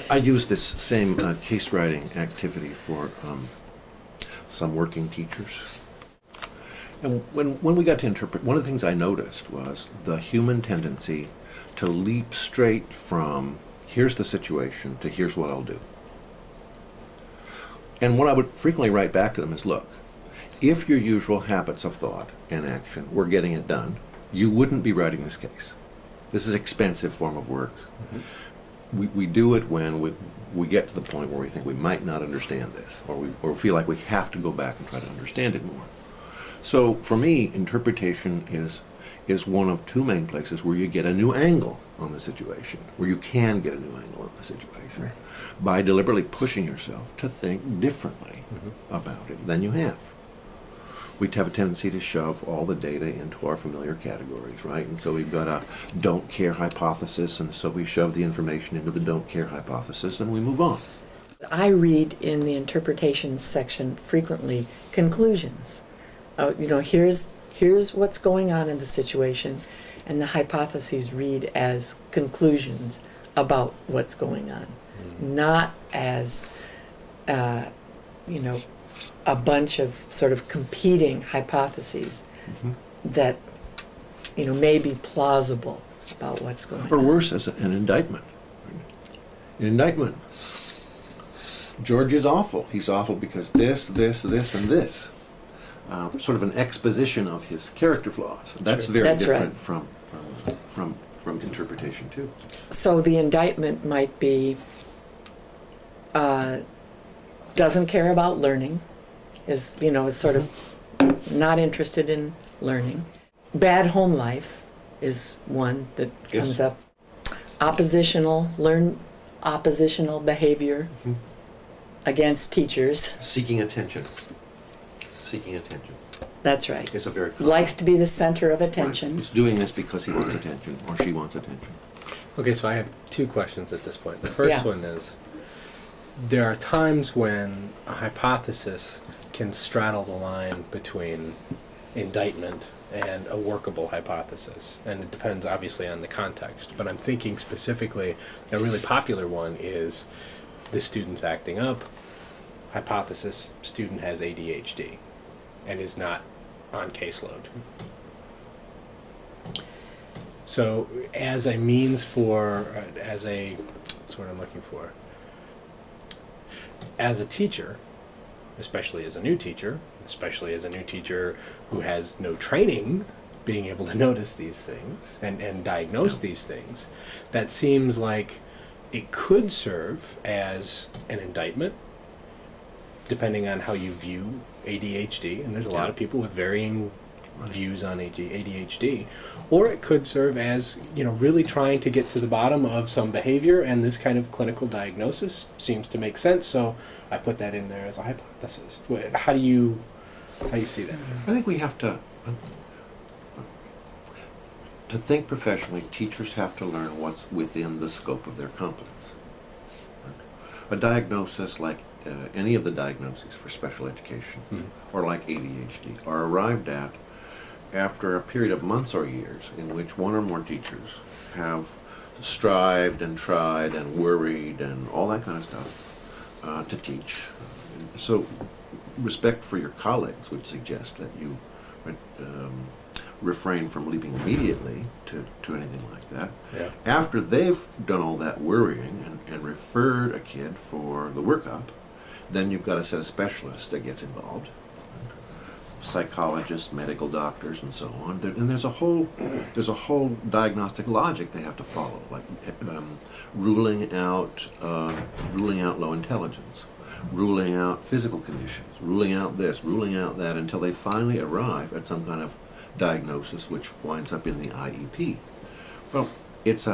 I use this same case writing activity for some working teachers. And when we got to interpret, one of the things I noticed was the human tendency to leap straight from here's the situation to here's what I'll do. And what I would frequently write back to them is, look, if your usual habits of thought and action were getting it done, you wouldn't be writing this case. This is an expensive form of work. We do it when we get to the point where we think we might not understand this, or feel like we have to go back and try to understand it more. So for me, interpretation is one of two main places where you get a new angle on the situation, where you can get a new angle on the situation, Right. by deliberately pushing yourself to think differently about it than you have. We have a tendency to shove all the data into our familiar categories, right? And so we've got a don't care hypothesis, and so we shove the information into the don't care hypothesis, and we move on. I read in the interpretation section frequently conclusions. Here's what's going on in the situation, and the hypotheses read as conclusions about what's going on, not as a bunch of sort of competing hypotheses that may be plausible about what's going Or on. worse, as an indictment. An indictment. George is awful. He's awful because this, and this. Sort of an exposition of his character flaws. That's very That's different right. from interpretation too. So the indictment might be doesn't care about learning, is sort of not interested in learning. Bad home life is one that comes Yes. up. Oppositional behavior against teachers. Seeking attention. That's right. It's a very Likes to be the center of attention. Right. He's doing this because he wants attention, or she wants attention. Okay, so I have two questions at this point. The first Yeah. one is, there are times when a hypothesis can straddle the line between indictment and a workable hypothesis. And it depends obviously on the context. But I'm thinking specifically, a really popular one is the student's acting up. Hypothesis, student has ADHD and is not on caseload. So as a means for, as a, that's what I'm looking for. As a teacher, especially as a new teacher who has no training being able to notice these things and diagnose these things, that seems like it could serve as an indictment, depending on how you view ADHD, and there's a lot of people with varying views on ADHD, or it could serve as, really trying to get to the bottom of some behavior, and this kind of clinical diagnosis seems to make sense, so I put that in there as a hypothesis. How do you see that? I think we have to think professionally. Teachers have to learn what's within the scope of their competence. A diagnosis like any of the diagnoses for special education or like ADHD are arrived at after a period of months or years in which one or more teachers have strived and tried and worried and all that kind of stuff to teach. So respect for your colleagues would suggest that you refrain from leaping immediately to anything like that. Yeah. After they've done all that worrying and referred a kid for the workup, then you've got a set of specialists that gets involved. Psychologists, medical doctors, and so on. And there's a whole diagnostic logic they have to follow, like ruling out low intelligence, ruling out physical conditions, ruling out this, ruling out that, until they finally arrive at some kind of diagnosis which winds up in the IEP. Well, it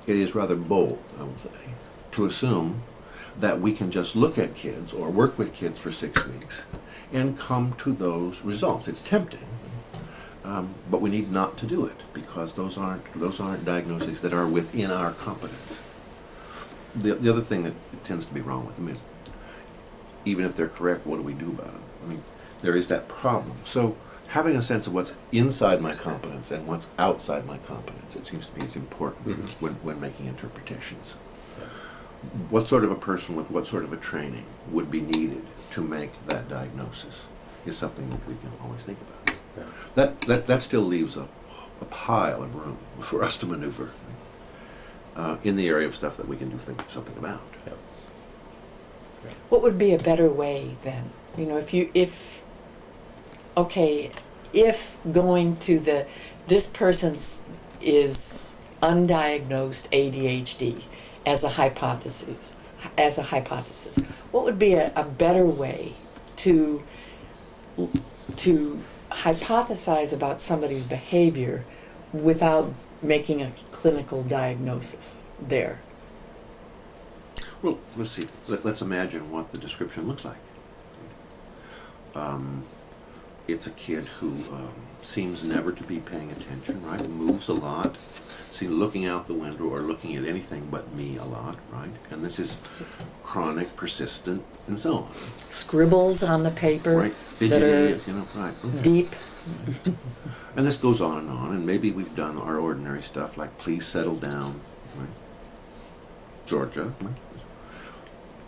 is rather bold, I would say, to assume that we can just look at kids or work with kids for 6 weeks and come to those results. It's tempting, but we need not to do it, because those aren't diagnoses that are within our competence. The other thing that tends to be wrong with them is, even if they're correct, what do we do about them? I mean, there is that problem. So having a sense of what's inside my competence and what's outside my competence, it seems to me, is important when making interpretations. what sort of a person with what sort of a training would be needed to make that diagnosis is something that we can always think about. Yeah. That still leaves a pile of room for us to maneuver in the area of stuff that we can do something about. Yeah. What would be a better way then? You know, if going to this person's is undiagnosed ADHD as a hypothesis, what would be a better way to hypothesize about somebody's behavior without making a clinical diagnosis there? Well, let's see. Let's imagine what the description looks like. It's a kid who seems never to be paying attention, right? Moves a lot, looking out the window or looking at anything but me a lot, right? And this is chronic, persistent, and so on. Scribbles on the paper Right? that are Fidgety, right. Okay. deep. And this goes on, and maybe we've done our ordinary stuff like please settle down, right? Georgia, right?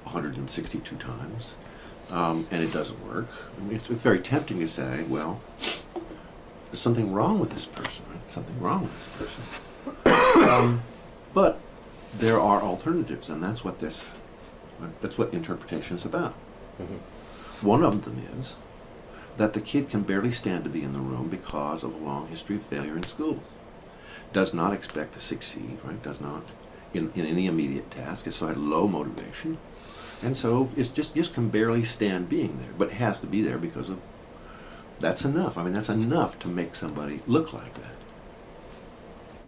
162 times, and it doesn't work. I mean, it's very tempting to say, well, there's something wrong with this person, right? Something wrong with this person. But there are alternatives, and that's what interpretation is about. Mm-hmm. One of them is that the kid can barely stand to be in the room because of a long history of failure in school. Does not expect to succeed, right? Does not in any immediate task. It's so had low motivation. And so it's just can barely stand being there, but it has to be there because of that's enough. I mean, that's enough to make somebody look like that.